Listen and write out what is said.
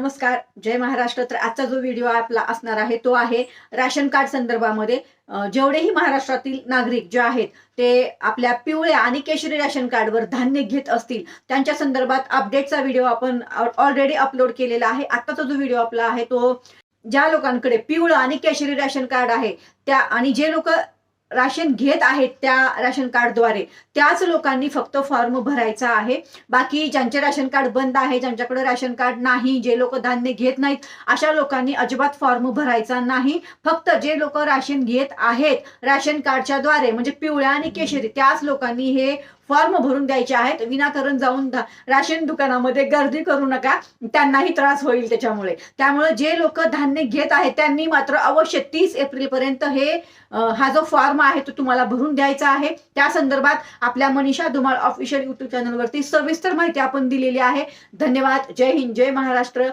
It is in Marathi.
नमस्कार, जय महाराष्ट्र. तर आजचा जो व्हिडिओ आपला असणार आहे तो आहे राशन कार्ड संदर्भामध्ये. जेवढेही महाराष्ट्रातील नागरिक जे आहेत ते आपल्या पिवळ्या आणि केशरी राशन कार्डवर धान्य घेत असतील त्यांच्या संदर्भात अपडेटचा व्हिडिओ आपण ऑलरेडी अपलोड केलेला आहे. आताचा जो व्हिडिओ आपला आहे तो ज्या लोकांकडे पिवळं आणि केशरी राशन कार्ड आहे त्या आणि जे लोक राशन घेत आहेत त्या राशन कार्डद्वारे त्याच लोकांनी फक्त फॉर्म भरायचा आहे. बाकी ज्यांचे राशन कार्ड बंद आहे, ज्यांच्याकडे राशन कार्ड नाही, जे लोक धान्य घेत नाहीत अशा लोकांनी अजिबात फॉर्म भरायचा नाही. फक्त जे लोक राशन घेत आहेत राशन कार्डच्या द्वारे म्हणजे पिवळ्या आणि केशरी त्याच लोकांनी हे फॉर्म भरून द्यायचे आहेत. विनाकारण जाऊन राशन दुकानामध्ये गर्दी करू नका, त्यांनाही त्रास होईल त्यामुळे जे लोक धान्य घेत आहेत त्यांनी मात्र अवश्य 30 एप्रिल पर्यंत हा जो फॉर्म आहे तो तुम्हाला भरून द्यायचा आहे. त्या संदर्भात आपल्या मनीषा धुमाळ ऑफिशियल युट्यूब चॅनलवरती सविस्तर माहिती आपण दिलेली आहे. धन्यवाद. जय हिंद, जय महाराष्ट्र.